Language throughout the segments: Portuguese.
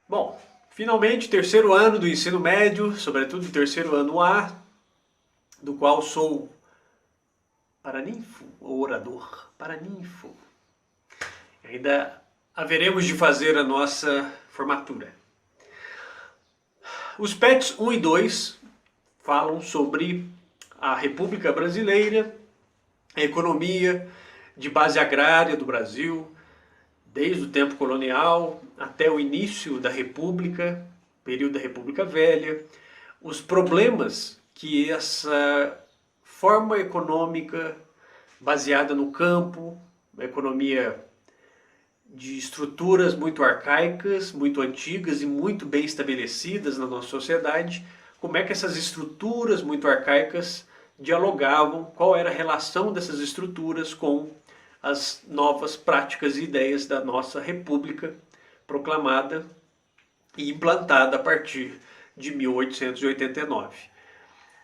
Bom, finalmente terceiro ano do ensino médio, sobretudo o terceiro ano A, do qual sou paraninfo ou orador. Paraninfo. Ainda haveremos de fazer a nossa formatura. Os PETs 1 e 2 falam sobre a República Brasileira, a economia de base agrária do Brasil, desde o tempo colonial até o início da República, período da República Velha, os problemas que essa forma econômica baseada no campo, uma economia de estruturas muito arcaicas, muito antigas e muito bem estabelecidas na nossa sociedade, como é que essas estruturas muito arcaicas dialogavam, qual era a relação dessas estruturas com as novas práticas e ideias da nossa república proclamada e implantada a partir de 1889.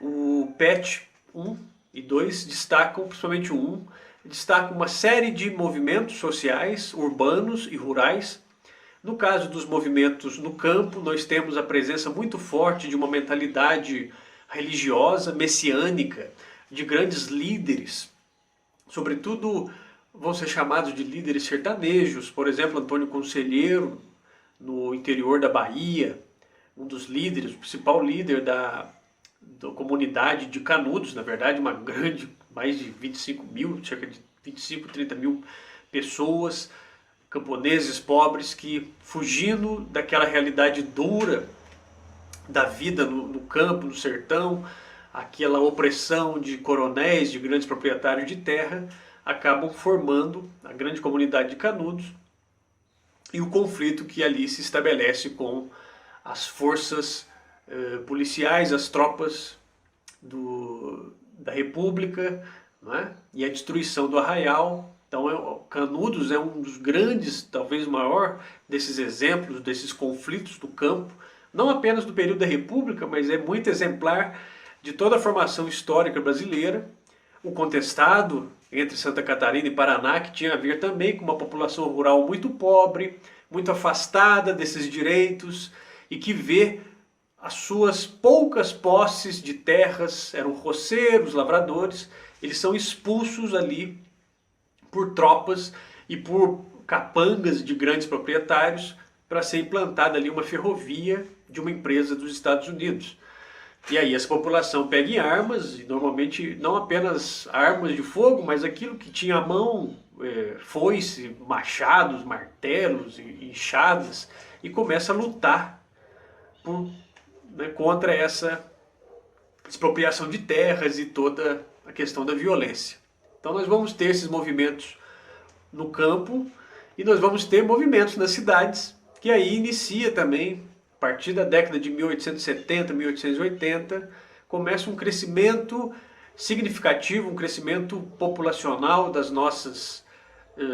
O PET 1 e 2 destacam, principalmente o 1, destacam uma série de movimentos sociais, urbanos e rurais. No caso dos movimentos no campo, nós temos a presença muito forte de uma mentalidade religiosa, messiânica, de grandes líderes, sobretudo vão ser chamados de líderes sertanejos, por exemplo, Antônio Conselheiro, no interior da Bahia, um dos líderes, o principal líder da comunidade de Canudos, na verdade, uma grande, mais de 25 mil, cerca de 25, 30 mil pessoas, camponeses pobres que, fugindo daquela realidade dura da vida no campo, no sertão, aquela opressão de coronéis, de grandes proprietários de terra, acabam formando a grande comunidade de Canudos e o conflito que ali se estabelece com as forças policiais, as tropas da República, né? E a destruição do Arraial. Então, Canudos é um dos grandes, talvez o maior desses exemplos, desses conflitos do campo, não apenas do período da República, mas é muito exemplar de toda a formação histórica brasileira. O contestado entre Santa Catarina e Paraná, que tinha a ver também com uma população rural muito pobre, muito afastada desses direitos e que vê as suas poucas posses de terras, eram roceiros, lavradores, eles são expulsos ali por tropas e por capangas de grandes proprietários para ser implantada ali uma ferrovia de uma empresa dos Estados Unidos. E aí essa população pega em armas, e normalmente não apenas armas de fogo, mas aquilo que tinha à mão, foice, machados, martelos, enxadas, e começa a lutar por, né, contra essa expropriação de terras e toda a questão da violência. Então nós vamos ter esses movimentos no campo e nós vamos ter movimentos nas cidades, que aí inicia também, a partir da década de 1870, 1880, começa um crescimento significativo, um crescimento populacional das nossas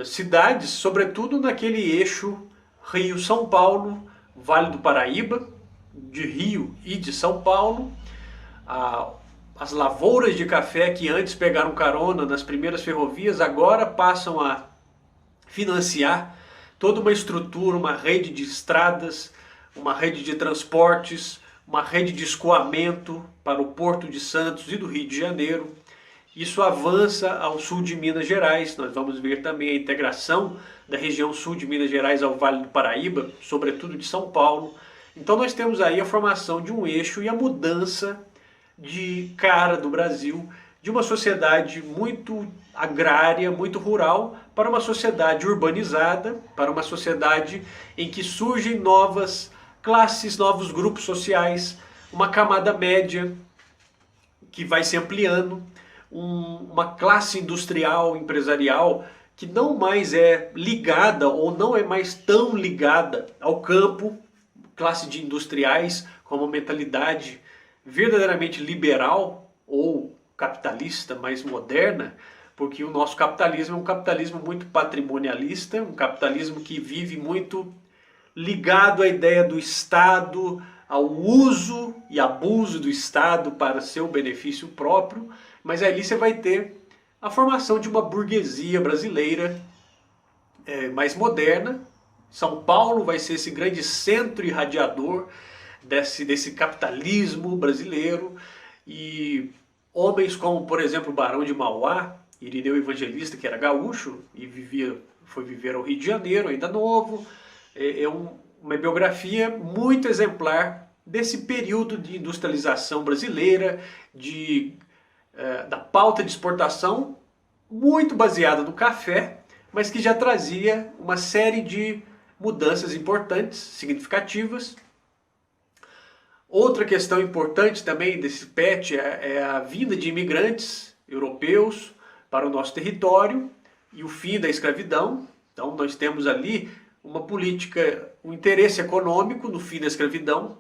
cidades, sobretudo naquele eixo Rio-São Paulo, Vale do Paraíba, de Rio e de São Paulo, as lavouras de café que antes pegaram carona nas primeiras ferrovias, agora passam a financiar toda uma estrutura, uma rede de estradas, uma rede de transportes, uma rede de escoamento para o Porto de Santos e do Rio de Janeiro. Isso avança ao sul de Minas Gerais, nós vamos ver também a integração da região sul de Minas Gerais ao Vale do Paraíba, sobretudo de São Paulo. Então nós temos aí a formação de um eixo e a mudança de cara do Brasil, de uma sociedade muito agrária, muito rural, para uma sociedade urbanizada, para uma sociedade em que surgem novas classes, novos grupos sociais, uma camada média que vai se ampliando, uma classe industrial, empresarial, que não mais é ligada ou não é mais tão ligada ao campo, classe de industriais com uma mentalidade verdadeiramente liberal ou capitalista, mais moderna, porque o nosso capitalismo é um capitalismo muito patrimonialista, um capitalismo que vive muito ligado à ideia do Estado, ao uso e abuso do Estado para seu benefício próprio, mas ali você vai ter a formação de uma burguesia brasileira mais moderna, São Paulo vai ser esse grande centro irradiador desse capitalismo brasileiro, e homens como, por exemplo, o Barão de Mauá, Irineu Evangelista, que era gaúcho e foi viver ao Rio de Janeiro, ainda novo. Uma biografia muito exemplar desse período de industrialização brasileira, da pauta de exportação, muito baseada no café, mas que já trazia uma série de mudanças importantes, significativas. Outra questão importante também desse PET é a vinda de imigrantes europeus para o nosso território e o fim da escravidão. Então nós temos ali uma política, um interesse econômico no fim da escravidão,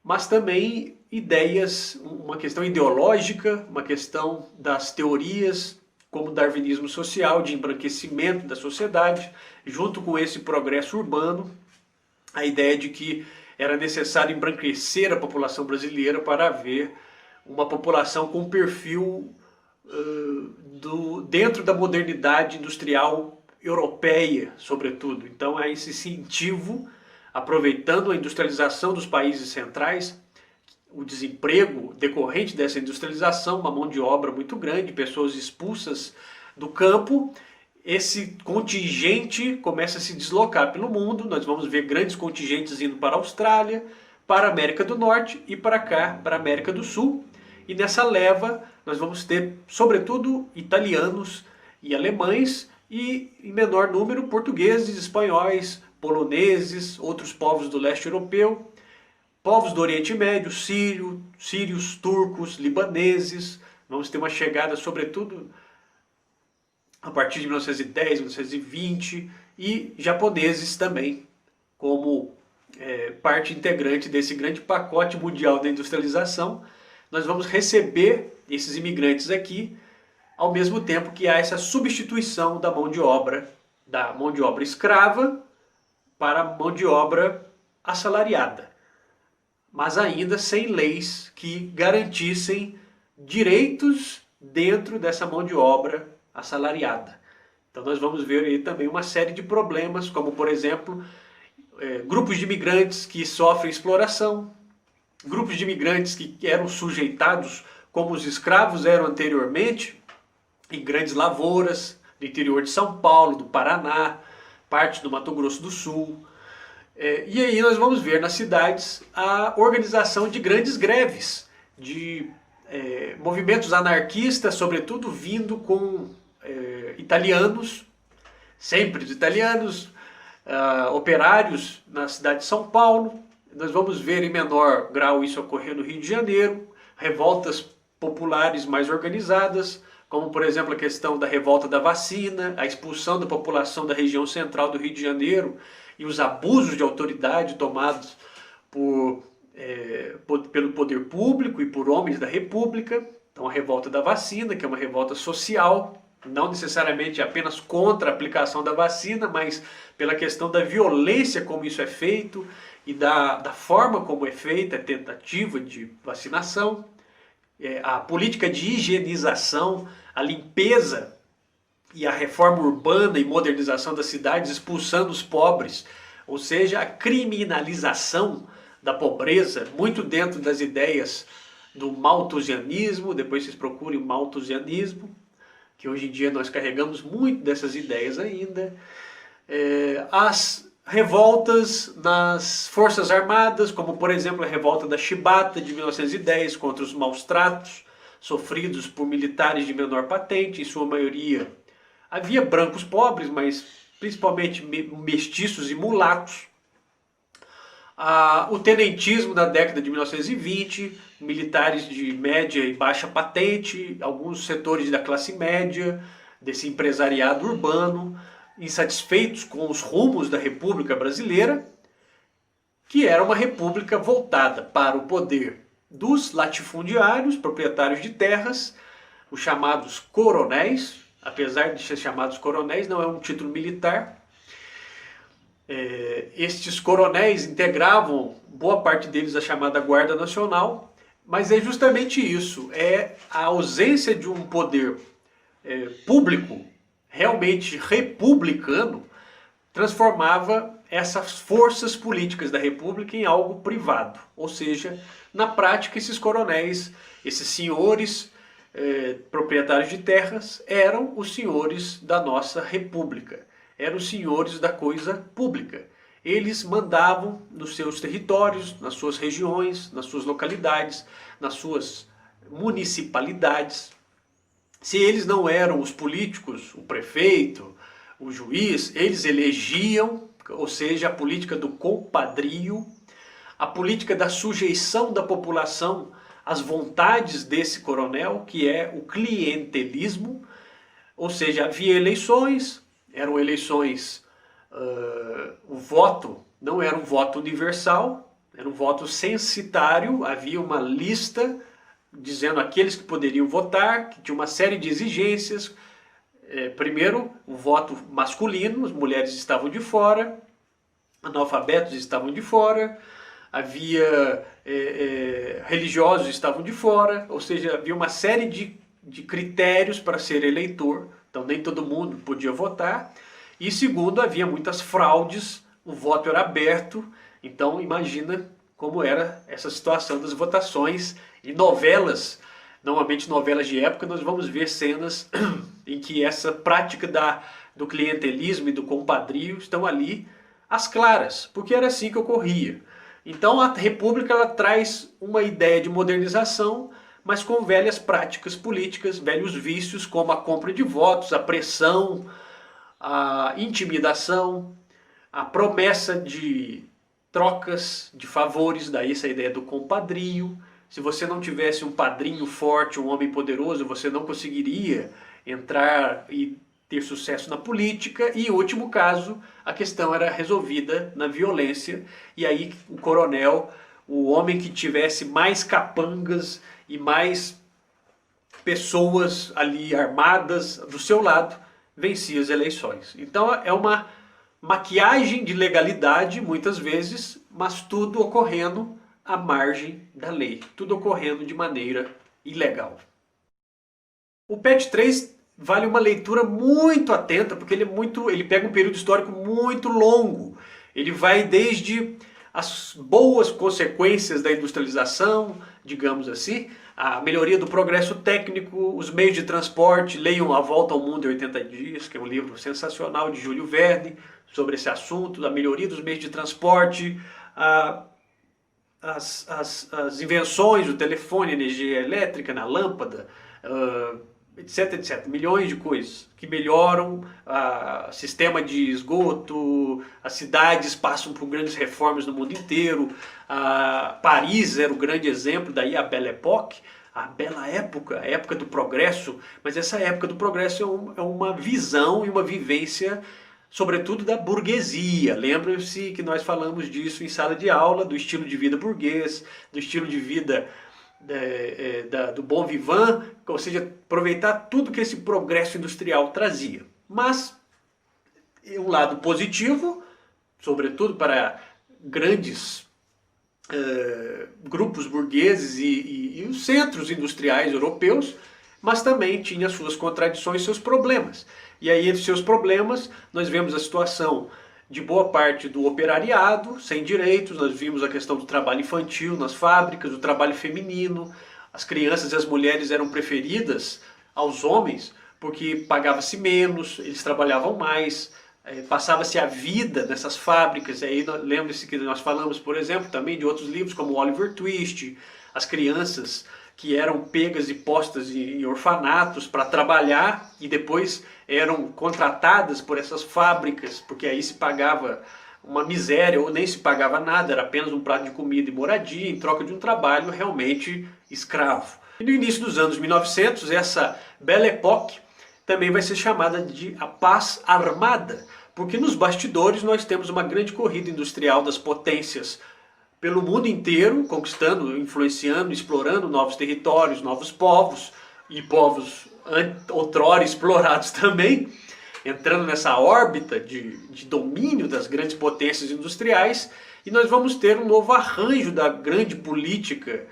mas também ideias, uma questão ideológica, uma questão das teorias, como o darwinismo social, de embranquecimento da sociedade, junto com esse progresso urbano, a ideia de que era necessário embranquecer a população brasileira para haver uma população com perfil dentro da modernidade industrial europeia, sobretudo. Então é esse incentivo, aproveitando a industrialização dos países centrais, o desemprego decorrente dessa industrialização, uma mão de obra muito grande, pessoas expulsas do campo, esse contingente começa a se deslocar pelo mundo. Nós vamos ver grandes contingentes indo para a Austrália, para a América do Norte e para cá, para a América do Sul. E nessa leva nós vamos ter, sobretudo, italianos e alemães e, em menor número, portugueses, espanhóis, poloneses, outros povos do leste europeu, povos do Oriente Médio, sírios, turcos, libaneses. Vamos ter uma chegada, sobretudo, a partir de 1910, 1920, e japoneses também, como parte integrante desse grande pacote mundial da industrialização. Nós vamos receber esses imigrantes aqui, ao mesmo tempo que há essa substituição da mão de obra escrava para a mão de obra assalariada, mas ainda sem leis que garantissem direitos dentro dessa mão de obra assalariada. Então nós vamos ver aí também uma série de problemas, como por exemplo, grupos de imigrantes que sofrem exploração, grupos de imigrantes que eram sujeitados como os escravos eram anteriormente, em grandes lavouras, do interior de São Paulo, do Paraná, parte do Mato Grosso do Sul. E aí nós vamos ver nas cidades a organização de grandes greves, de movimentos anarquistas, sobretudo vindo com italianos, sempre os italianos, operários na cidade de São Paulo. Nós vamos ver em menor grau isso ocorrer no Rio de Janeiro, revoltas populares mais organizadas, como por exemplo a questão da revolta da vacina, a expulsão da população da região central do Rio de Janeiro e os abusos de autoridade tomados pelo poder público e por homens da República. Então a revolta da vacina, que é uma revolta social, não necessariamente apenas contra a aplicação da vacina, mas pela questão da violência como isso é feito e da forma como é feita a tentativa de vacinação, a política de higienização, a limpeza e a reforma urbana e modernização das cidades, expulsando os pobres, ou seja, a criminalização da pobreza, muito dentro das ideias do malthusianismo. Depois vocês procurem o malthusianismo, que hoje em dia nós carregamos muito dessas ideias ainda. As revoltas nas forças armadas, como por exemplo a revolta da Chibata de 1910 contra os maus tratos sofridos por militares de menor patente, em sua maioria havia brancos pobres, mas principalmente mestiços e mulatos. O tenentismo na década de 1920, militares de média e baixa patente, alguns setores da classe média, desse empresariado urbano, insatisfeitos com os rumos da República Brasileira, que era uma república voltada para o poder dos latifundiários, proprietários de terras, os chamados coronéis. Apesar de ser chamados coronéis, não é um título militar. Estes coronéis integravam, boa parte deles, a chamada Guarda Nacional, mas é justamente isso, é a ausência de um poder público realmente republicano transformava essas forças políticas da República em algo privado. Ou seja, na prática, esses coronéis, esses senhores proprietários de terras, eram os senhores da nossa República, eram os senhores da coisa pública. Eles mandavam nos seus territórios, nas suas regiões, nas suas localidades, nas suas municipalidades. Se eles não eram os políticos, o prefeito, o juiz, eles elegiam, ou seja, a política do compadrio, a política da sujeição da população às vontades desse coronel, que é o clientelismo, ou seja, havia eleições, eram eleições, o voto não era um voto universal, era um voto censitário, havia uma lista dizendo aqueles que poderiam votar, que tinha uma série de exigências. Primeiro, o voto masculino, as mulheres estavam de fora, analfabetos estavam de fora, havia religiosos estavam de fora, ou seja, havia uma série de critérios para ser eleitor, então nem todo mundo podia votar. E segundo, havia muitas fraudes, o voto era aberto, então imagina como era essa situação das votações. Em novelas, normalmente novelas de época, nós vamos ver cenas em que essa prática do clientelismo e do compadrio estão ali às claras, porque era assim que ocorria. Então a República ela traz uma ideia de modernização, mas com velhas práticas políticas, velhos vícios como a compra de votos, a pressão, a intimidação, a promessa de trocas de favores, daí essa ideia do compadrio. Se você não tivesse um padrinho forte, um homem poderoso, você não conseguiria entrar e ter sucesso na política. E, em último caso, a questão era resolvida na violência. E aí o coronel, o homem que tivesse mais capangas e mais pessoas ali armadas do seu lado, vencia as eleições. Então é uma maquiagem de legalidade, muitas vezes, mas tudo ocorrendo à margem da lei, tudo ocorrendo de maneira ilegal. O PET 3 vale uma leitura muito atenta, porque ele pega um período histórico muito longo. Ele vai desde as boas consequências da industrialização, digamos assim, a melhoria do progresso técnico, os meios de transporte. Leiam A Volta ao Mundo em 80 Dias, que é um livro sensacional de Júlio Verne, sobre esse assunto, da melhoria dos meios de transporte, as invenções do telefone, energia elétrica na lâmpada, etc, etc. Milhões de coisas que melhoram o sistema de esgoto, as cidades passam por grandes reformas no mundo inteiro. Paris era o grande exemplo, daí a Belle Époque, a bela época, a época do progresso, mas essa época do progresso é uma visão e uma vivência sobretudo da burguesia. Lembra-se que nós falamos disso em sala de aula, do estilo de vida burguês, do estilo de vida do bon vivant, ou seja, aproveitar tudo que esse progresso industrial trazia. Mas um lado positivo, sobretudo para grandes grupos burgueses e os centros industriais europeus, mas também tinha suas contradições, seus problemas. E aí, entre seus problemas, nós vemos a situação de boa parte do operariado, sem direitos. Nós vimos a questão do trabalho infantil nas fábricas, do trabalho feminino. As crianças e as mulheres eram preferidas aos homens porque pagava-se menos, eles trabalhavam mais, passava-se a vida nessas fábricas. E aí lembre-se que nós falamos, por exemplo, também de outros livros como Oliver Twist, as crianças que eram pegas e postas em orfanatos para trabalhar e depois eram contratadas por essas fábricas, porque aí se pagava uma miséria ou nem se pagava nada, era apenas um prato de comida e moradia em troca de um trabalho realmente escravo. E no início dos anos 1900, essa Belle Époque também vai ser chamada de a paz armada, porque nos bastidores nós temos uma grande corrida industrial das potências pelo mundo inteiro, conquistando, influenciando, explorando novos territórios, novos povos, e povos outrora explorados também, entrando nessa órbita de domínio das grandes potências industriais. E nós vamos ter um novo arranjo da grande política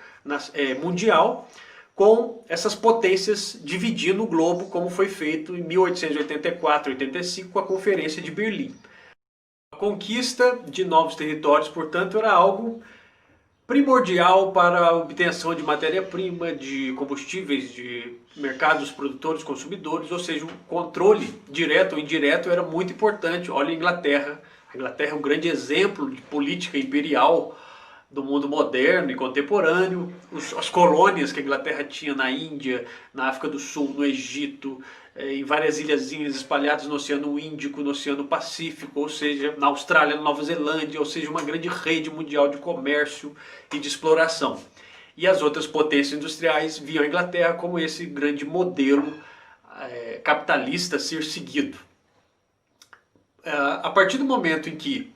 mundial, com essas potências dividindo o globo, como foi feito em 1884-85 com a Conferência de Berlim. conquista de novos territórios, portanto, era algo primordial para a obtenção de matéria-prima, de combustíveis, de mercados produtores, consumidores, ou seja, o controle direto ou indireto era muito importante. Olha a Inglaterra. A Inglaterra é um grande exemplo de política imperial do mundo moderno e contemporâneo. As colônias que a Inglaterra tinha na Índia, na África do Sul, no Egito, em várias ilhazinhas espalhadas no Oceano Índico, no Oceano Pacífico, ou seja, na Austrália, na Nova Zelândia, ou seja, uma grande rede mundial de comércio e de exploração. E as outras potências industriais viam a Inglaterra como esse grande modelo capitalista a ser seguido. A partir do momento em que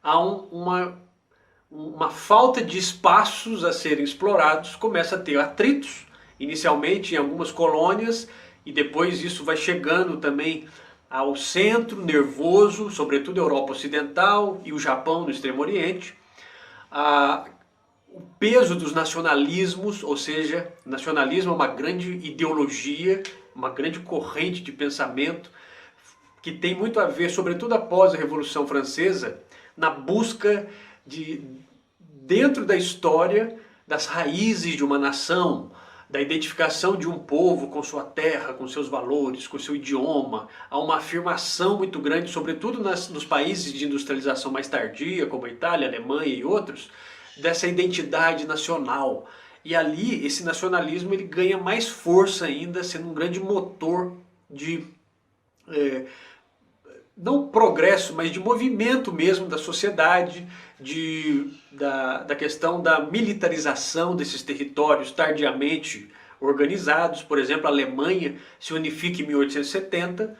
há uma falta de espaços a serem explorados, começa a ter atritos, inicialmente em algumas colônias, e depois isso vai chegando também ao centro nervoso, sobretudo a Europa Ocidental e o Japão no Extremo Oriente. O peso dos nacionalismos, ou seja, nacionalismo é uma grande ideologia, uma grande corrente de pensamento que tem muito a ver, sobretudo após a Revolução Francesa, na busca de, dentro da história, das raízes de uma nação, da identificação de um povo com sua terra, com seus valores, com seu idioma. Há uma afirmação muito grande, sobretudo nos países de industrialização mais tardia, como a Itália, a Alemanha e outros, dessa identidade nacional. E ali esse nacionalismo ele ganha mais força ainda, sendo um grande motor de, não progresso, mas de movimento mesmo da sociedade, da questão da militarização desses territórios tardiamente organizados. Por exemplo, a Alemanha se unifica em 1870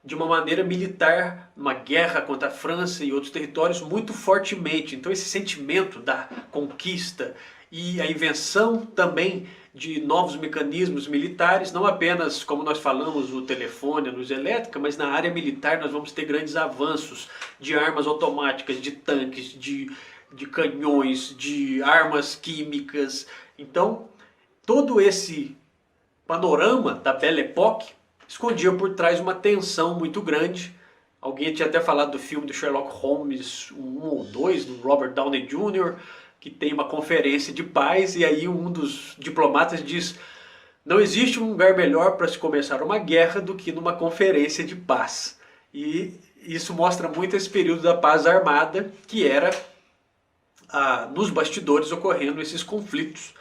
de uma maneira militar, numa guerra contra a França e outros territórios muito fortemente. Então esse sentimento da conquista e a invenção também de novos mecanismos militares, não apenas, como nós falamos, o telefone, a luz elétrica, mas na área militar nós vamos ter grandes avanços de armas automáticas, de tanques, de canhões, de armas químicas. Então, todo esse panorama da Belle Époque escondia por trás uma tensão muito grande. Alguém tinha até falado do filme do Sherlock Holmes 1 ou 2, do Robert Downey Jr., que tem uma conferência de paz, e aí um dos diplomatas diz: não existe um lugar melhor para se começar uma guerra do que numa conferência de paz. E isso mostra muito esse período da paz armada, que era nos bastidores ocorrendo esses conflitos,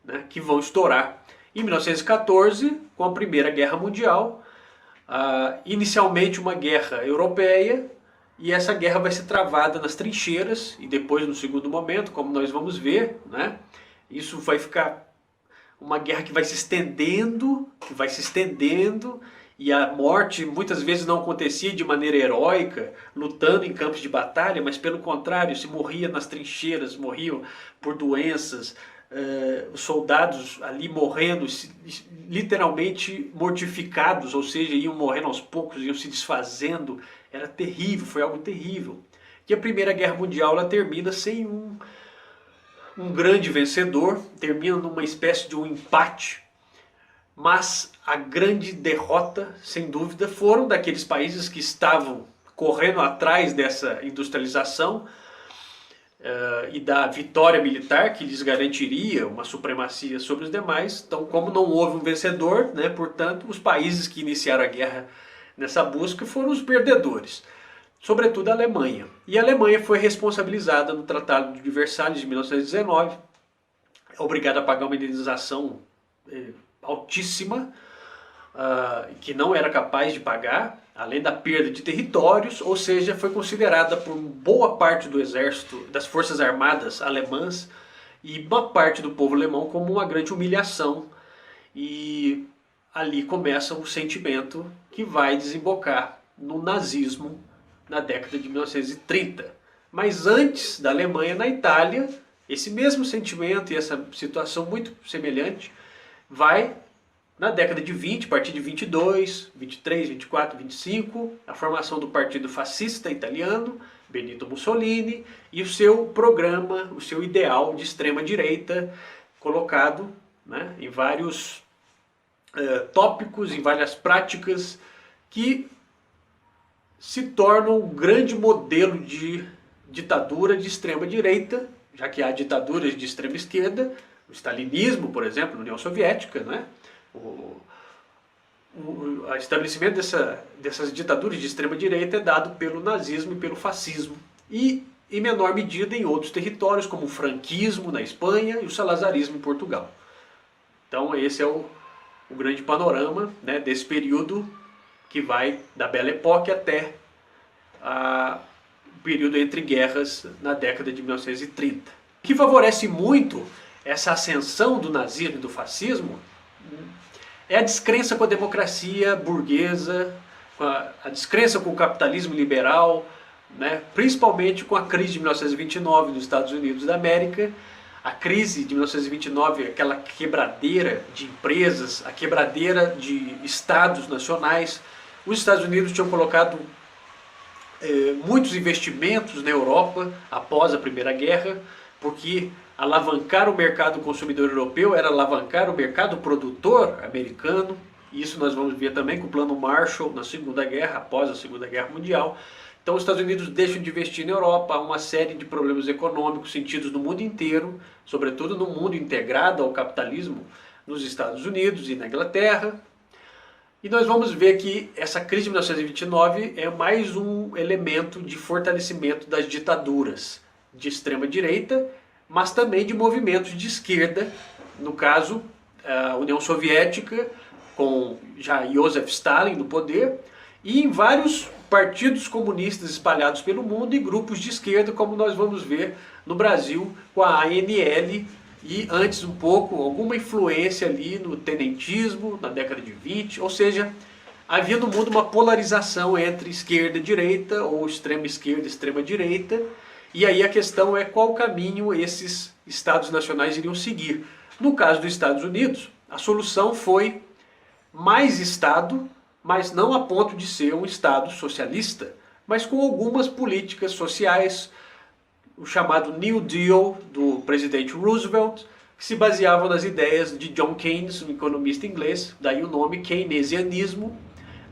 né, que vão estourar. Em 1914, com a Primeira Guerra Mundial, inicialmente uma guerra europeia, e essa guerra vai ser travada nas trincheiras, e depois no segundo momento, como nós vamos ver, né, isso vai ficar uma guerra que vai se estendendo, e a morte muitas vezes não acontecia de maneira heróica, lutando em campos de batalha, mas pelo contrário, se morria nas trincheiras, morriam por doenças, os soldados ali morrendo, literalmente mortificados, ou seja, iam morrendo aos poucos, iam se desfazendo. Era terrível, foi algo terrível. E a Primeira Guerra Mundial ela termina sem um grande vencedor, termina numa espécie de um empate, mas a grande derrota, sem dúvida, foram daqueles países que estavam correndo atrás dessa industrialização e da vitória militar que lhes garantiria uma supremacia sobre os demais. Então, como não houve um vencedor, né, portanto, os países que iniciaram a guerra nessa busca foram os perdedores, sobretudo a Alemanha. E a Alemanha foi responsabilizada no Tratado de Versalhes de 1919, obrigada a pagar uma indenização altíssima, que não era capaz de pagar, além da perda de territórios, ou seja, foi considerada por boa parte do exército, das forças armadas alemãs e uma parte do povo alemão como uma grande humilhação. E ali começa um sentimento que vai desembocar no nazismo na década de 1930. Mas antes da Alemanha, na Itália, esse mesmo sentimento e essa situação muito semelhante vai na década de 20, a partir de 22, 23, 24, 25, a formação do Partido Fascista Italiano, Benito Mussolini, e o seu programa, o seu ideal de extrema-direita, colocado, né, em vários tópicos, em várias práticas que se torna um grande modelo de ditadura de extrema direita, já que há ditaduras de extrema esquerda, o stalinismo, por exemplo, na União Soviética, né? O estabelecimento dessas ditaduras de extrema direita é dado pelo nazismo e pelo fascismo. E, em menor medida, em outros territórios, como o franquismo na Espanha e o salazarismo em Portugal. Então esse é o grande panorama, né, desse período que vai da Belle Époque até o período entre guerras na década de 1930. O que favorece muito essa ascensão do nazismo e do fascismo é a descrença com a democracia burguesa, a descrença com o capitalismo liberal, né, principalmente com a crise de 1929 nos Estados Unidos da América. A crise de 1929, aquela quebradeira de empresas, a quebradeira de estados nacionais. Os Estados Unidos tinham colocado muitos investimentos na Europa após a Primeira Guerra, porque alavancar o mercado consumidor europeu era alavancar o mercado produtor americano. Isso nós vamos ver também com o Plano Marshall na Segunda Guerra, após a Segunda Guerra Mundial. Então os Estados Unidos deixam de investir na Europa, há uma série de problemas econômicos sentidos no mundo inteiro, sobretudo no mundo integrado ao capitalismo nos Estados Unidos e na Inglaterra. E nós vamos ver que essa crise de 1929 é mais um elemento de fortalecimento das ditaduras de extrema direita, mas também de movimentos de esquerda, no caso a União Soviética, com já Joseph Stalin no poder, e em vários partidos comunistas espalhados pelo mundo e grupos de esquerda, como nós vamos ver no Brasil com a ANL e antes um pouco, alguma influência ali no tenentismo na década de 20, ou seja, havia no mundo uma polarização entre esquerda e direita, ou extrema esquerda e extrema direita, e aí a questão é qual caminho esses estados nacionais iriam seguir. No caso dos Estados Unidos, a solução foi mais Estado, mas não a ponto de ser um Estado socialista, mas com algumas políticas sociais, o chamado New Deal do presidente Roosevelt, que se baseavam nas ideias de John Keynes, um economista inglês, daí o nome keynesianismo,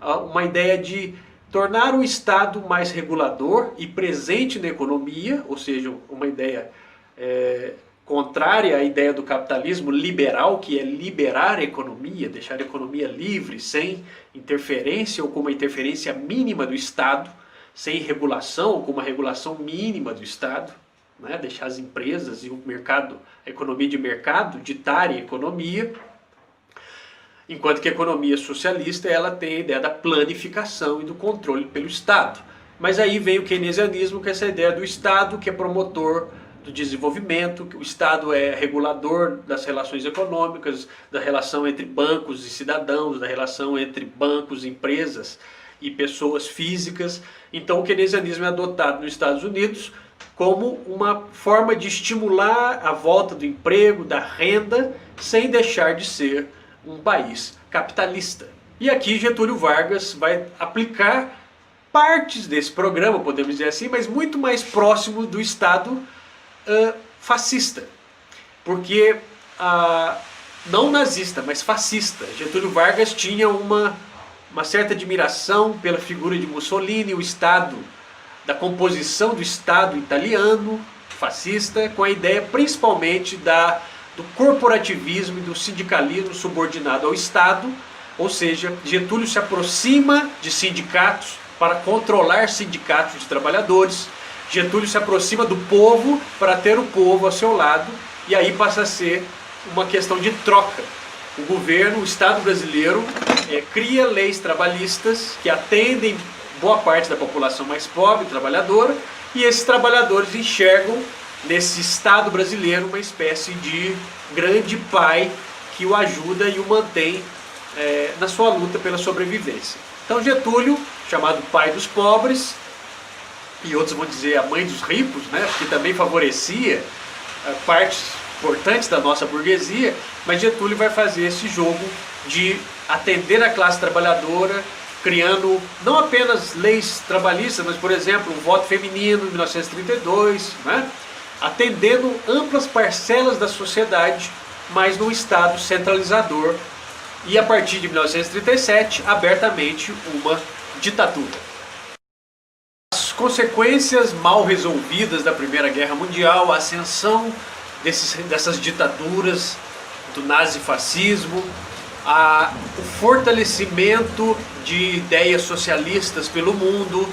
uma ideia de tornar o Estado mais regulador e presente na economia, ou seja, uma ideia contrária à ideia do capitalismo liberal, que é liberar a economia, deixar a economia livre, sem interferência ou com uma interferência mínima do Estado, sem regulação ou com uma regulação mínima do Estado, né? Deixar as empresas e o mercado, a economia de mercado, ditarem a economia, enquanto que a economia socialista ela tem a ideia da planificação e do controle pelo Estado. Mas aí vem o keynesianismo, que é essa ideia do Estado que é promotor do desenvolvimento, que o Estado é regulador das relações econômicas, da relação entre bancos e cidadãos, da relação entre bancos, empresas e pessoas físicas. Então o keynesianismo é adotado nos Estados Unidos como uma forma de estimular a volta do emprego, da renda, sem deixar de ser um país capitalista. E aqui Getúlio Vargas vai aplicar partes desse programa, podemos dizer assim, mas muito mais próximo do Estado fascista, porque não nazista, mas fascista. Getúlio Vargas tinha uma certa admiração pela figura de Mussolini, o Estado, da composição do Estado italiano fascista, com a ideia principalmente do corporativismo e do sindicalismo subordinado ao Estado, ou seja, Getúlio se aproxima de sindicatos para controlar sindicatos de trabalhadores. Getúlio se aproxima do povo para ter o povo ao seu lado, e aí passa a ser uma questão de troca. O governo, o Estado brasileiro, cria leis trabalhistas que atendem boa parte da população mais pobre, trabalhadora, e esses trabalhadores enxergam nesse Estado brasileiro uma espécie de grande pai que o ajuda e o mantém na sua luta pela sobrevivência. Então Getúlio, chamado pai dos pobres, e outros vão dizer a mãe dos ricos, né, que também favorecia partes importantes da nossa burguesia, mas Getúlio vai fazer esse jogo de atender a classe trabalhadora, criando não apenas leis trabalhistas, mas, por exemplo, o voto feminino em 1932, né, atendendo amplas parcelas da sociedade, mas num Estado centralizador, e a partir de 1937, abertamente uma ditadura. consequências mal resolvidas da Primeira Guerra Mundial, a ascensão dessas ditaduras, do nazifascismo, o fortalecimento de ideias socialistas pelo mundo,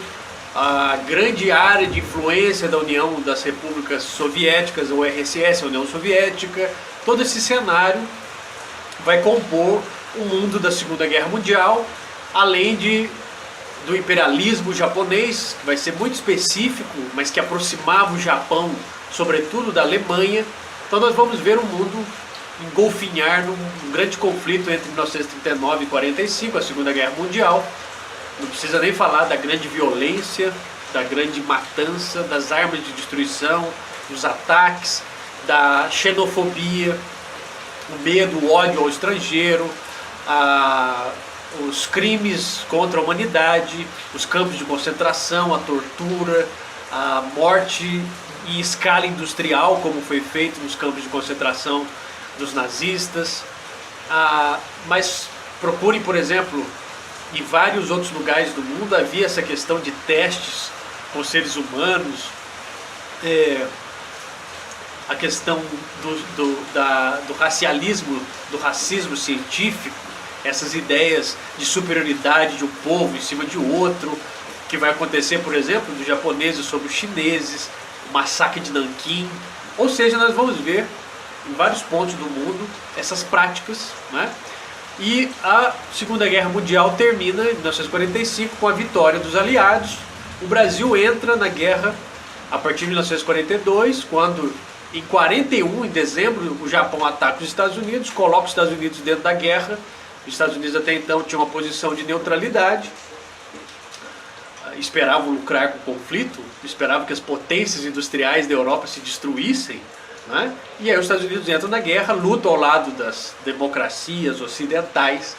a grande área de influência da União das Repúblicas Soviéticas, o URSS, a União Soviética. Todo esse cenário vai compor o mundo da Segunda Guerra Mundial, além do imperialismo japonês, que vai ser muito específico, mas que aproximava o Japão, sobretudo da Alemanha. Então nós vamos ver o mundo engolfinhar num grande conflito entre 1939 e 1945, a Segunda Guerra Mundial. Não precisa nem falar da grande violência, da grande matança, das armas de destruição, dos ataques, da xenofobia, o medo, o ódio ao estrangeiro, os crimes contra a humanidade, os campos de concentração, a tortura, a morte em escala industrial, como foi feito nos campos de concentração dos nazistas. Mas procurem, por exemplo, em vários outros lugares do mundo havia essa questão de testes com seres humanos, a questão do racialismo, do racismo científico, essas ideias de superioridade de um povo em cima de outro, que vai acontecer, por exemplo, dos japoneses sobre os chineses, o massacre de Nanquim. Ou seja, nós vamos ver em vários pontos do mundo essas práticas, né? E a Segunda Guerra Mundial termina em 1945 com a vitória dos aliados. O Brasil entra na guerra a partir de 1942, quando em 41, em dezembro, o Japão ataca os Estados Unidos, coloca os Estados Unidos dentro da guerra. Os Estados Unidos até então tinham uma posição de neutralidade, esperavam lucrar com o conflito, esperavam que as potências industriais da Europa se destruíssem, né? E aí os Estados Unidos entram na guerra, lutam ao lado das democracias ocidentais,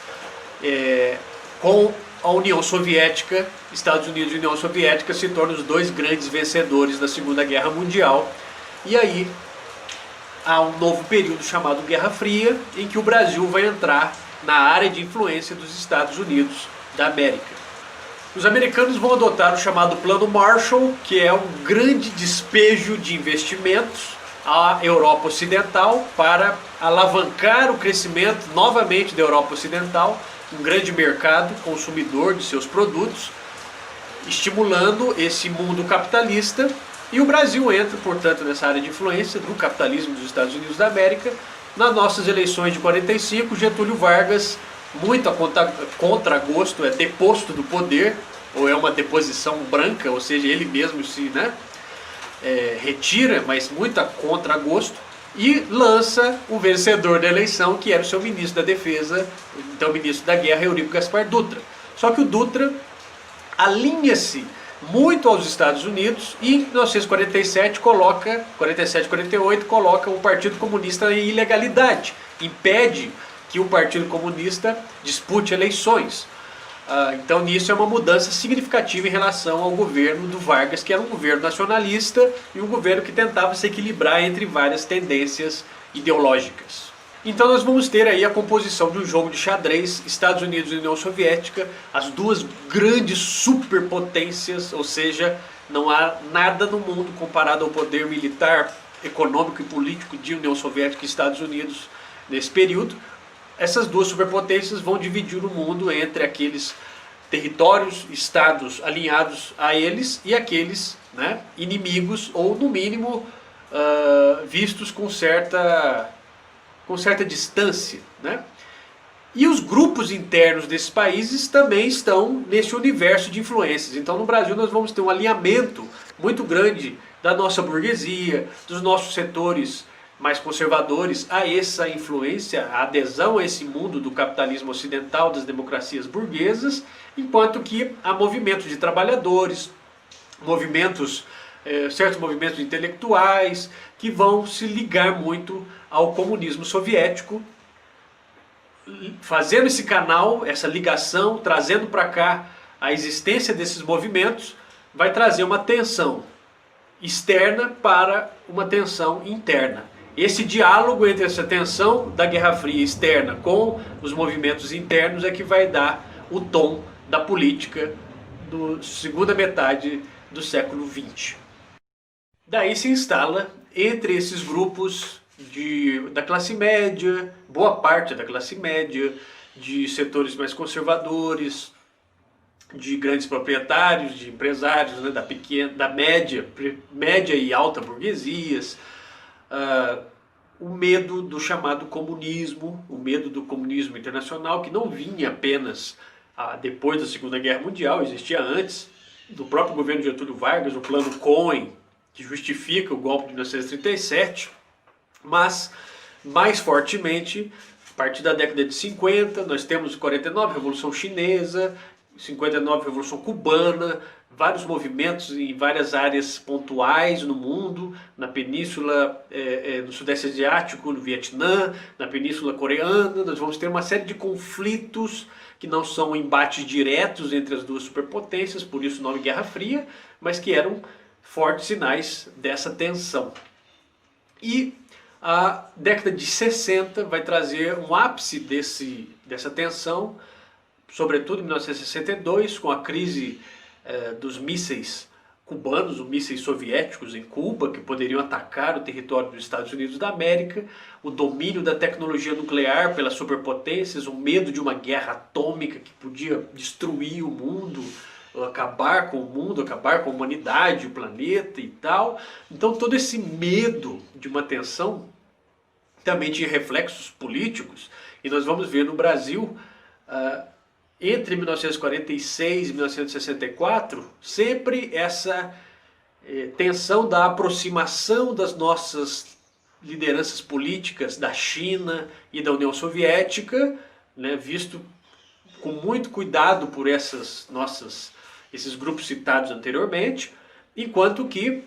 com a União Soviética. Estados Unidos e União Soviética se tornam os dois grandes vencedores da Segunda Guerra Mundial. E aí há um novo período chamado Guerra Fria, em que o Brasil vai entrar na área de influência dos Estados Unidos da América. Os americanos vão adotar o chamado Plano Marshall, que é um grande despejo de investimentos à Europa Ocidental para alavancar o crescimento novamente da Europa Ocidental, um grande mercado consumidor de seus produtos, estimulando esse mundo capitalista. E o Brasil entra, portanto, nessa área de influência do capitalismo dos Estados Unidos da América. Nas nossas eleições de 45, Getúlio Vargas, muito a contragosto, é deposto do poder, ou é uma deposição branca, ou seja, ele mesmo se retira, mas muito a contragosto, e lança o vencedor da eleição, que era o seu ministro da Defesa, então ministro da Guerra, Eurico Gaspar Dutra. Só que o Dutra alinha-se muito aos Estados Unidos e em 1947 48 coloca o Partido Comunista em ilegalidade, impede que o Partido Comunista dispute eleições. Então nisso é uma mudança significativa em relação ao governo do Vargas, que era um governo nacionalista e um governo que tentava se equilibrar entre várias tendências ideológicas. Então nós vamos ter aí a composição de um jogo de xadrez, Estados Unidos e União Soviética, as duas grandes superpotências, ou seja, não há nada no mundo comparado ao poder militar, econômico e político de União Soviética e Estados Unidos nesse período. Essas duas superpotências vão dividir o mundo entre aqueles territórios, estados alinhados a eles e aqueles, né, inimigos, ou no mínimo vistos com certa distância, né? E os grupos internos desses países também estão nesse universo de influências. Então no Brasil nós vamos ter um alinhamento muito grande da nossa burguesia, dos nossos setores mais conservadores a essa influência, a adesão a esse mundo do capitalismo ocidental, das democracias burguesas, enquanto que há movimentos de trabalhadores, certos movimentos intelectuais que vão se ligar muito ao comunismo soviético, fazendo esse canal, essa ligação, trazendo para cá a existência desses movimentos, vai trazer uma tensão externa para uma tensão interna. Esse diálogo entre essa tensão da Guerra Fria externa com os movimentos internos é que vai dar o tom da política da segunda metade do século XX. Daí se instala entre esses grupos da classe média, boa parte da classe média, de setores mais conservadores, de grandes proprietários, de empresários, né, da média e alta burguesias, o medo do chamado comunismo, o medo do comunismo internacional, que não vinha apenas depois da Segunda Guerra Mundial, existia antes, do próprio governo de Getúlio Vargas, o Plano Cohen, que justifica o golpe de 1937, mas mais fortemente, a partir da década de 50, nós temos 49, Revolução Chinesa, 59, Revolução Cubana, vários movimentos em várias áreas pontuais no mundo, na Península, no Sudeste Asiático, no Vietnã, na Península Coreana. Nós vamos ter uma série de conflitos que não são embates diretos entre as duas superpotências, por isso o nome Guerra Fria, mas que eram fortes sinais dessa tensão. E a década de 60 vai trazer um ápice dessa tensão, sobretudo em 1962, com a crise dos mísseis cubanos, os mísseis soviéticos em Cuba, que poderiam atacar o território dos Estados Unidos da América, o domínio da tecnologia nuclear pelas superpotências, o medo de uma guerra atômica que podia destruir o mundo, acabar com o mundo, acabar com a humanidade, o planeta e tal. Então todo esse medo de uma tensão também tinha reflexos políticos, e nós vamos ver no Brasil, entre 1946 e 1964, sempre essa tensão da aproximação das nossas lideranças políticas da China e da União Soviética, né, visto com muito cuidado por esses grupos citados anteriormente, enquanto que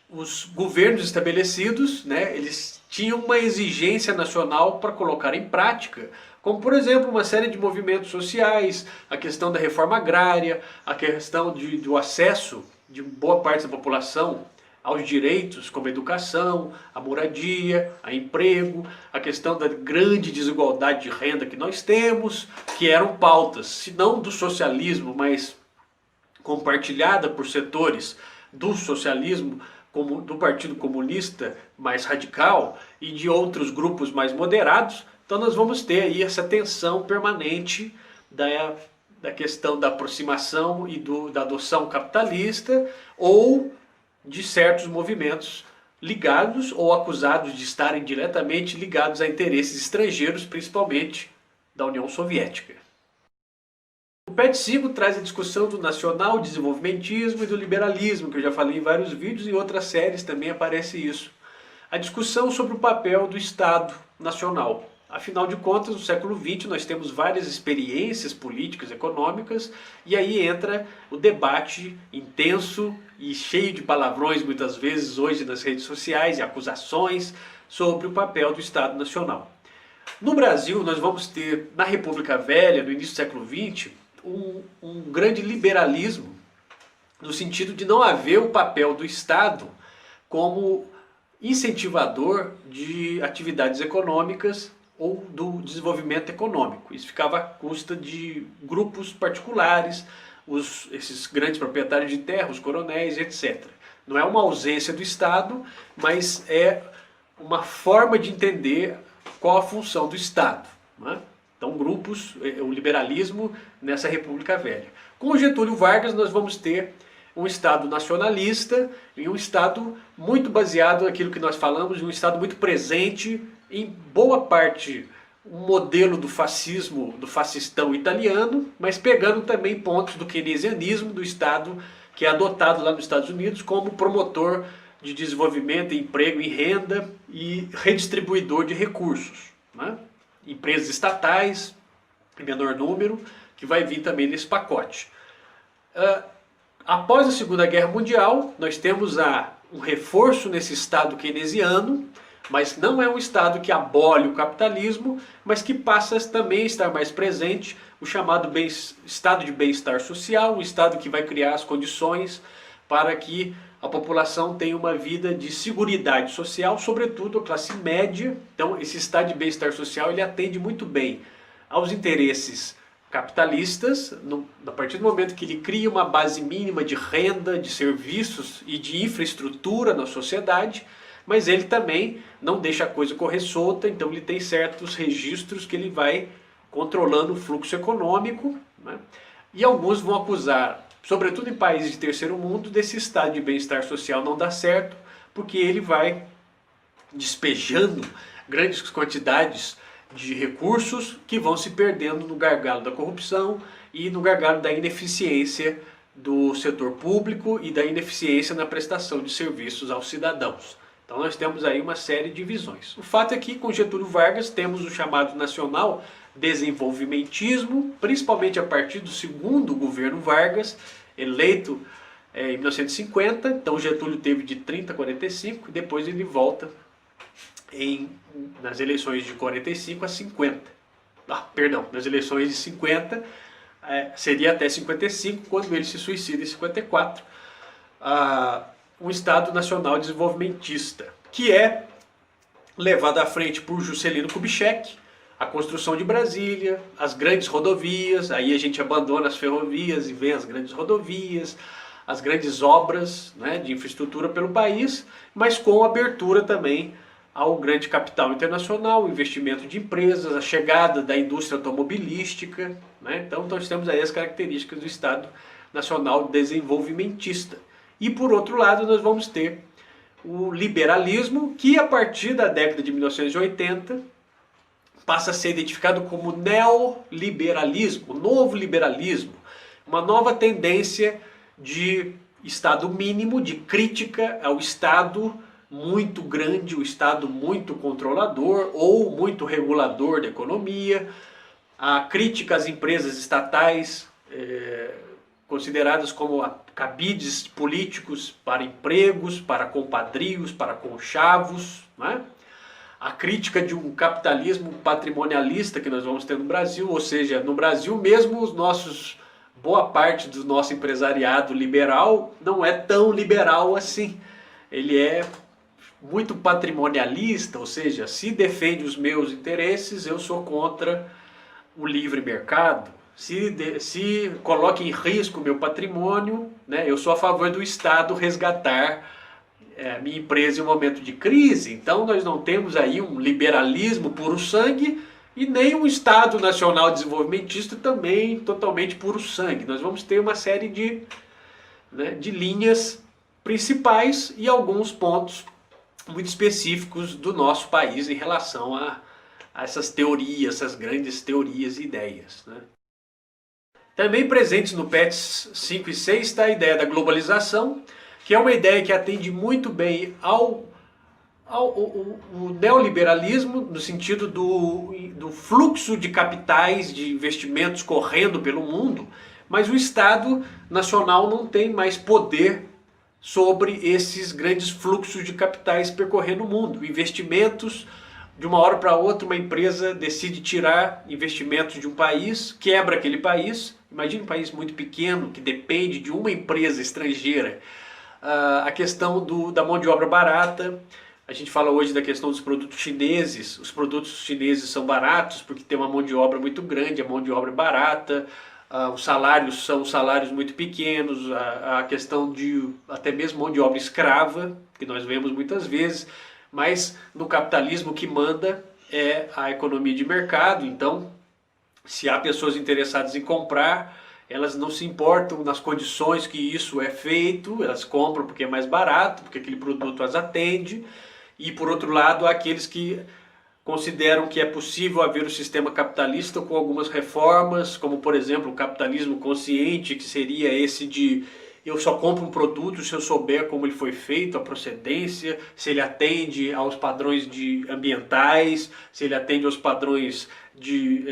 os governos estabelecidos, né, eles tinham uma exigência nacional para colocar em prática, como por exemplo uma série de movimentos sociais, a questão da reforma agrária, a questão do acesso de boa parte da população aos direitos como a educação, a moradia, a emprego, a questão da grande desigualdade de renda que nós temos, que eram pautas, se não do socialismo, mas compartilhada por setores do socialismo, como do Partido Comunista mais radical e de outros grupos mais moderados. Então nós vamos ter aí essa tensão permanente da questão da aproximação e da adoção capitalista, ou de certos movimentos ligados ou acusados de estarem diretamente ligados a interesses estrangeiros, principalmente da União Soviética. O PET 5 traz a discussão do nacional desenvolvimentismo e do liberalismo, que eu já falei em vários vídeos, e em outras séries também aparece isso. A discussão sobre o papel do Estado nacional. Afinal de contas, no século XX nós temos várias experiências políticas, econômicas, e aí entra o debate intenso e cheio de palavrões muitas vezes hoje nas redes sociais e acusações sobre o papel do Estado Nacional. No Brasil nós vamos ter, na República Velha, no início do século XX, um grande liberalismo, no sentido de não haver o papel do Estado como incentivador de atividades econômicas ou do desenvolvimento econômico. Isso ficava à custa de grupos particulares, esses grandes proprietários de terra, os coronéis, etc. Não é uma ausência do Estado, mas é uma forma de entender qual a função do Estado, né? Então o liberalismo nessa República Velha. Com o Getúlio Vargas nós vamos ter um Estado nacionalista e um Estado muito baseado naquilo que nós falamos, um Estado muito presente em boa parte um modelo do fascismo, do fascistão italiano, mas pegando também pontos do keynesianismo, do Estado que é adotado lá nos Estados Unidos como promotor de desenvolvimento, emprego e renda e redistribuidor de recursos, né? Empresas estatais, em menor número, que vai vir também nesse pacote. Após a Segunda Guerra Mundial, nós temos um reforço nesse Estado keynesiano, mas não é um Estado que abole o capitalismo, mas que passa também a estar mais presente o chamado Estado de bem-estar social, um Estado que vai criar as condições para que a população tenha uma vida de seguridade social, sobretudo a classe média. Então esse Estado de bem-estar social ele atende muito bem aos interesses capitalistas, a partir do momento que ele cria uma base mínima de renda, de serviços e de infraestrutura na sociedade, mas ele também não deixa a coisa correr solta, então ele tem certos registros que ele vai controlando o fluxo econômico, né? E alguns vão acusar, sobretudo em países de terceiro mundo, desse estado de bem-estar social não dar certo, porque ele vai despejando grandes quantidades de recursos que vão se perdendo no gargalo da corrupção e no gargalo da ineficiência do setor público e da ineficiência na prestação de serviços aos cidadãos. Então nós temos aí uma série de visões. O fato é que com Getúlio Vargas temos o chamado nacional desenvolvimentismo, principalmente a partir do segundo governo Vargas, eleito em 1950. Então Getúlio teve de 30 a 45 e depois ele volta nas eleições de 45 a 50. Nas eleições de 50, seria até 55, quando ele se suicida em 54. Um Estado Nacional Desenvolvimentista, que é levado à frente por Juscelino Kubitschek, a construção de Brasília, as grandes rodovias, aí a gente abandona as ferrovias e vem as grandes rodovias, as grandes obras, né, de infraestrutura pelo país, mas com abertura também ao grande capital internacional, o investimento de empresas, a chegada da indústria automobilística, né? Então nós temos aí as características do Estado Nacional Desenvolvimentista. E por outro lado nós vamos ter o liberalismo, que a partir da década de 1980 passa a ser identificado como neoliberalismo, novo liberalismo, uma nova tendência de Estado mínimo, de crítica ao Estado muito grande, o Estado muito controlador ou muito regulador da economia, a crítica às empresas estatais, consideradas como cabides políticos para empregos, para compadrios, para conchavos, né? A crítica de um capitalismo patrimonialista que nós vamos ter no Brasil, ou seja, no Brasil mesmo boa parte do nosso empresariado liberal não é tão liberal assim. Ele é muito patrimonialista, ou seja, se defende os meus interesses, eu sou contra o livre mercado. Se coloca em risco o meu patrimônio, né, eu sou a favor do Estado resgatar minha empresa em um momento de crise. Então nós não temos aí um liberalismo puro sangue e nem um Estado Nacional Desenvolvimentista também totalmente puro sangue. Nós vamos ter uma série de linhas principais e alguns pontos muito específicos do nosso país em relação a essas teorias, essas grandes teorias e ideias, né? Também presentes no PETs 5 e 6 está a ideia da globalização, que é uma ideia que atende muito bem ao neoliberalismo, no sentido do fluxo de capitais, de investimentos correndo pelo mundo, mas o Estado Nacional não tem mais poder sobre esses grandes fluxos de capitais percorrendo o mundo. Investimentos, de uma hora para outra, uma empresa decide tirar investimentos de um país, quebra aquele país. Imagine um país muito pequeno que depende de uma empresa estrangeira. A questão da mão de obra barata. A gente fala hoje da questão dos produtos chineses. Os produtos chineses são baratos porque tem uma mão de obra muito grande, a mão de obra é barata. Os salários são salários muito pequenos, a questão de até mesmo mão de obra escrava, que nós vemos muitas vezes, mas no capitalismo o que manda é a economia de mercado. Então, se há pessoas interessadas em comprar, elas não se importam nas condições que isso é feito, elas compram porque é mais barato, porque aquele produto as atende. E por outro lado, há aqueles que consideram que é possível haver um sistema capitalista com algumas reformas, como por exemplo o capitalismo consciente, que seria esse de eu só compro um produto se eu souber como ele foi feito, a procedência, se ele atende aos padrões ambientais, se ele atende aos padrões de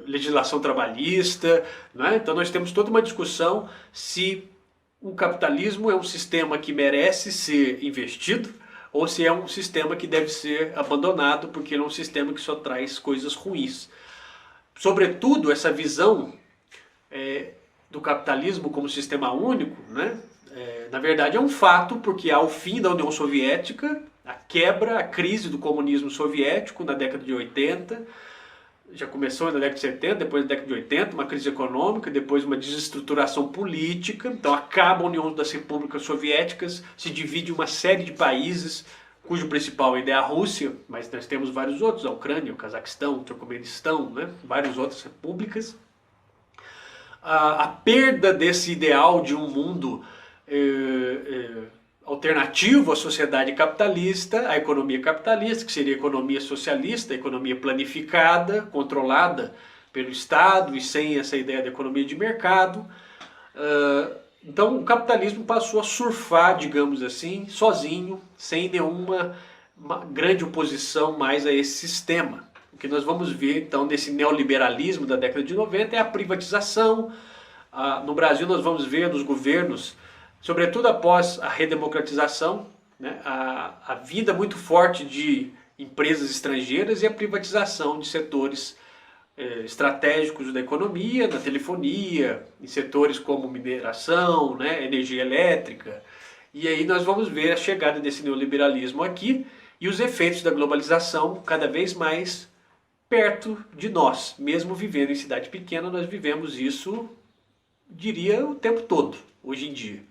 legislação trabalhista, né? Então nós temos toda uma discussão se o capitalismo é um sistema que merece ser investido ou se é um sistema que deve ser abandonado porque ele é um sistema que só traz coisas ruins. Sobretudo essa visão do capitalismo como sistema único, né? Na verdade é um fato, porque há o fim da União Soviética, a quebra, a crise do comunismo soviético na década de 80, já começou na década de 70, depois na década de 80, uma crise econômica, depois uma desestruturação política. Então acaba a União das Repúblicas Soviéticas, se divide em uma série de países, cujo principal ainda é a Rússia, mas nós temos vários outros, a Ucrânia, o Cazaquistão, o Turcomenistão, né? Várias outras repúblicas. A perda desse ideal de um mundo alternativo à sociedade capitalista, à economia capitalista, que seria a economia socialista, a economia planificada, controlada pelo Estado e sem essa ideia da economia de mercado. Então o capitalismo passou a surfar, digamos assim, sozinho, sem nenhuma grande oposição mais a esse sistema. O que nós vamos ver então nesse neoliberalismo da década de 90 é a privatização. No Brasil nós vamos ver nos governos, sobretudo após a redemocratização, né, a vinda muito forte de empresas estrangeiras e a privatização de setores estratégicos da economia, da telefonia, em setores como mineração, né, energia elétrica. E aí nós vamos ver a chegada desse neoliberalismo aqui e os efeitos da globalização cada vez mais perto de nós. Mesmo vivendo em cidade pequena, nós vivemos isso, diria, o tempo todo, hoje em dia.